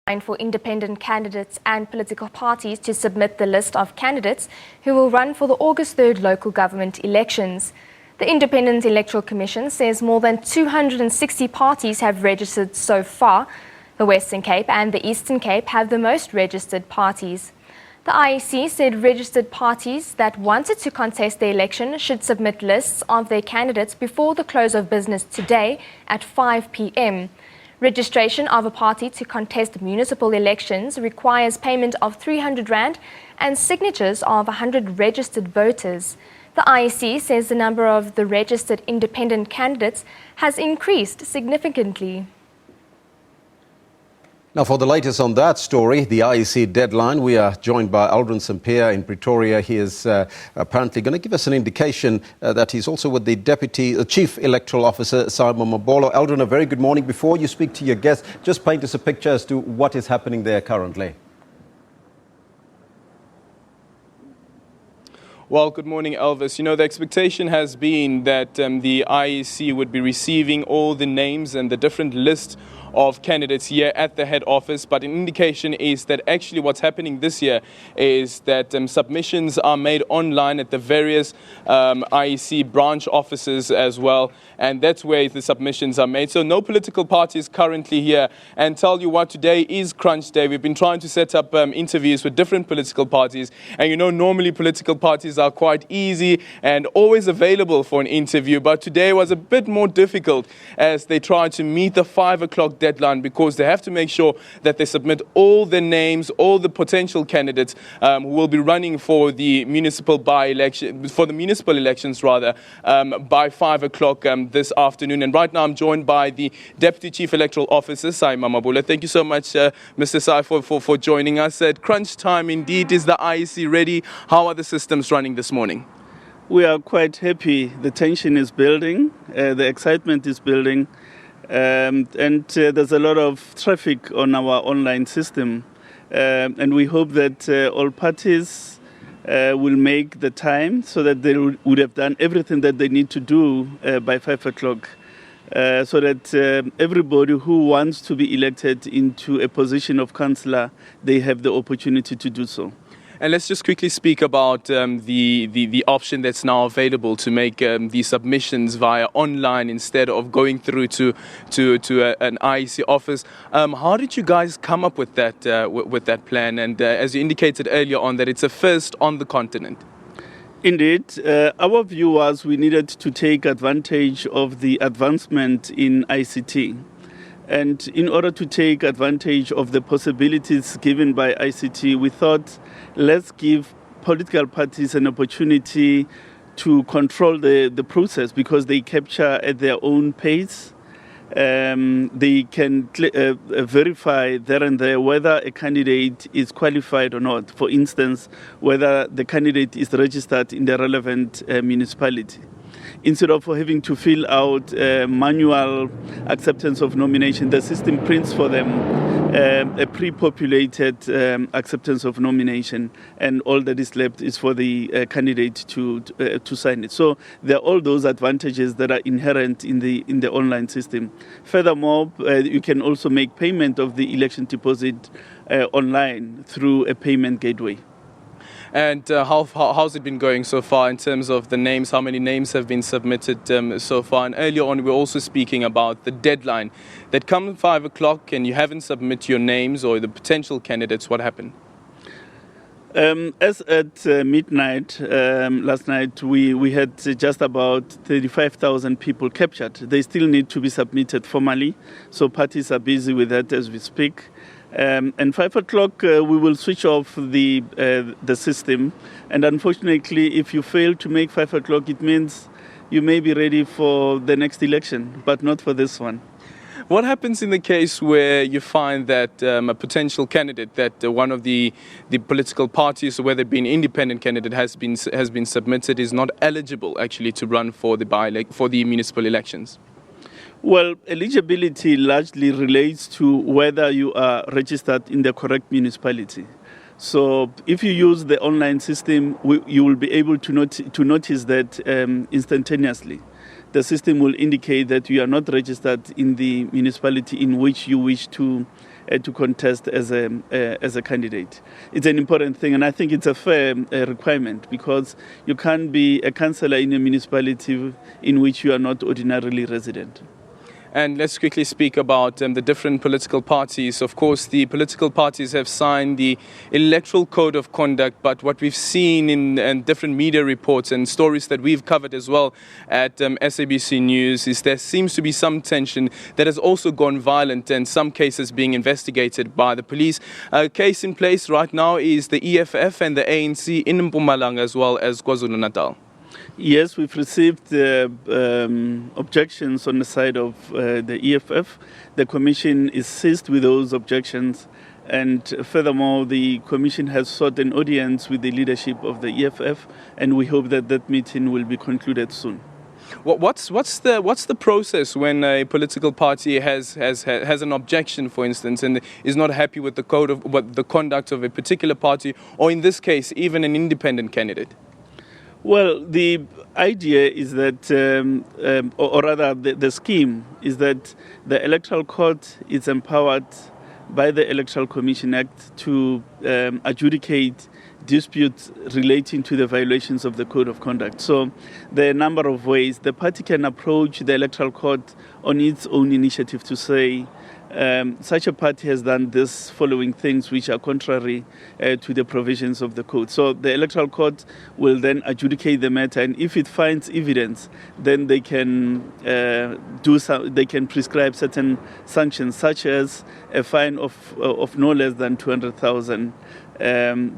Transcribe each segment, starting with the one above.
For independent candidates and political parties to submit the list of candidates who will run for the August 3rd local government elections. The Independent Electoral Commission says more than 260 parties have registered so far. The Western Cape and the Eastern Cape have the most registered parties. The IEC said registered parties that wanted to contest the election should submit lists of their candidates before the close of business today at 5 p.m. Registration of a party to contest municipal elections requires payment of R300 and signatures of 100 registered voters. The IEC says the number of the registered independent candidates has increased significantly. Now, for the latest on that story, the IEC deadline, we are joined by Aldrin Sampear in Pretoria. He is apparently going to give us an indication that he's also with the Chief Electoral Officer, Sy Mamabolo. Aldrin, a very good morning. Before you speak to your guests, just paint us a picture as to what is happening there currently. Well, good morning, Elvis. You know, the expectation has been that the IEC would be receiving all the names and the different lists of candidates here at the head office, but an indication is that actually what's happening this year is that submissions are made online at the various IEC branch offices as well, and that's where the submissions are made. So no political parties currently here, and tell you what, today is crunch day. We've been trying to set up interviews with different political parties, and you know, normally political parties are quite easy and always available for an interview, but today was a bit more difficult as they tried to meet the 5 o'clock deadline because they have to make sure that they submit all the names, all the potential candidates who will be running for the municipal elections by 5 o'clock this afternoon. And right now I'm joined by the Deputy Chief Electoral Officer, Sy Mamabolo. Thank you so much, Mr. Sy, for joining us. At crunch time indeed, is the IEC ready? How are the systems running this morning? We are quite happy. The tension is building, the excitement is building. And there's a lot of traffic on our online system, and we hope that all parties will make the time so that they would have done everything that they need to do by 5 o'clock, so that everybody who wants to be elected into a position of councillor, they have the opportunity to do so. And let's just quickly speak about the option that's now available to make the submissions via online instead of going through to an IEC office. How did you guys come up with that plan? And as you indicated earlier on, that it's a first on the continent. Indeed, our view was we needed to take advantage of the advancement in ICT. And in order to take advantage of the possibilities given by ICT, we thought, let's give political parties an opportunity to control the process because they capture at their own pace. They can verify there and there whether a candidate is qualified or not. For instance, whether the candidate is registered in the relevant municipality. Instead of having to fill out manual acceptance of nomination, the system prints for them a pre-populated acceptance of nomination, and all that is left is for the candidate to sign it. So there are all those advantages that are inherent in the online system. Furthermore, you can also make payment of the election deposit online through a payment gateway. And how's it been going so far in terms of the names? How many names have been submitted so far? And earlier on, we were also speaking about the deadline. That come 5 o'clock and you haven't submitted your names or the potential candidates, what happened? As at midnight last night, we had just about 35,000 people captured. They still need to be submitted formally, so parties are busy with that as we speak. And 5 o'clock, we will switch off the system. And unfortunately, if you fail to make 5 o'clock, it means you may be ready for the next election, but not for this one. What happens in the case where you find that a potential candidate, that one of the political parties, whether it be an independent candidate, has been submitted, is not eligible actually to run for the municipal elections? Well, eligibility largely relates to whether you are registered in the correct municipality. So if you use the online system, you will be able to notice that instantaneously. The system will indicate that you are not registered in the municipality in which you wish to to contest as a candidate. It's an important thing, and I think it's a fair requirement, because you can't be a councillor in a municipality in which you are not ordinarily resident. And let's quickly speak about the different political parties. Of course, the political parties have signed the electoral code of conduct, but what we've seen in different media reports and stories that we've covered as well at SABC News is there seems to be some tension that has also gone violent, and some cases being investigated by the police. A case in place right now is the EFF and the ANC in Mpumalanga as well as KwaZulu-Natal. Yes, we've received objections on the side of the EFF. The Commission is seized with those objections, and furthermore, the Commission has sought an audience with the leadership of the EFF, and we hope that that meeting will be concluded soon. What's the process when a political party has an objection, for instance, and is not happy with the conduct of a particular party, or in this case, even an independent candidate? Well, the idea is that, or rather the scheme is that the Electoral Court is empowered by the Electoral Commission Act to adjudicate disputes relating to the violations of the Code of Conduct. So there are a number of ways. The party can approach the Electoral Court on its own initiative to say, such a party has done this following things which are contrary to the provisions of the code. So the Electoral Court will then adjudicate the matter, and if it finds evidence, then they can they can prescribe certain sanctions, such as a fine of no less than 200,000.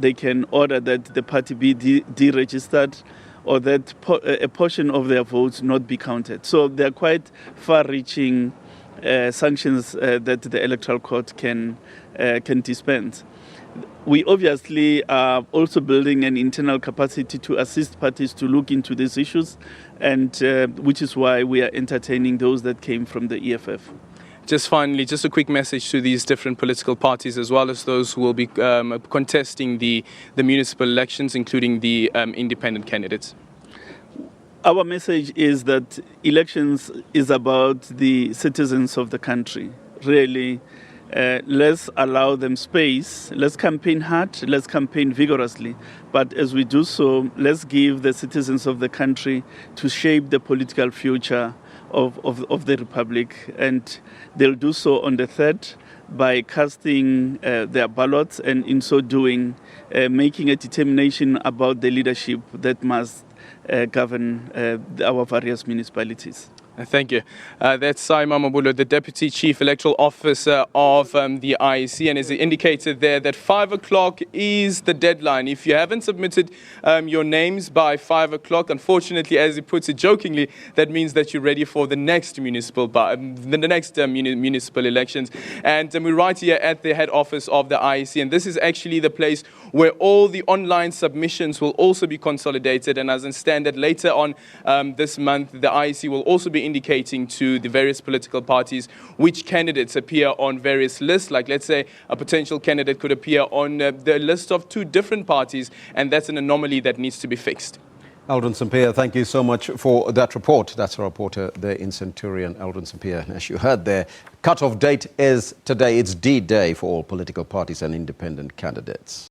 They can order that the party be deregistered, or that a portion of their votes not be counted. So they are quite far-reaching sanctions that the Electoral Court can dispense. We obviously are also building an internal capacity to assist parties to look into these issues, and which is why we are entertaining those that came from the EFF. Just finally, just a quick message to these different political parties, as well as those who will be contesting the municipal elections, including the independent candidates. Our message is that elections is about the citizens of the country. Really, let's allow them space. Let's campaign hard. Let's campaign vigorously. But as we do so, let's give the citizens of the country to shape the political future of the Republic. And they'll do so on the 3rd by casting their ballots, and in so doing, making a determination about the leadership that must govern our various municipalities. Thank you. That's Sy Mamabolo, the Deputy Chief Electoral Officer of the IEC, and as he indicated there that 5 o'clock is the deadline. If you haven't submitted your names by 5 o'clock, unfortunately, as he puts it jokingly, that means that you're ready for the next municipal municipal elections. And we're right here at the head office of the IEC, and this is actually the place where all the online submissions will also be consolidated. And as I understand that later on this month, the IEC will also be indicating to the various political parties which candidates appear on various lists. Like, let's say a potential candidate could appear on the list of 2 different parties, and that's an anomaly that needs to be fixed. Aldrin Sampear, thank you so much for that report. That's our reporter there in Centurion, Aldrin Sampear. As you heard there, cut-off date is today. It's D-Day for all political parties and independent candidates.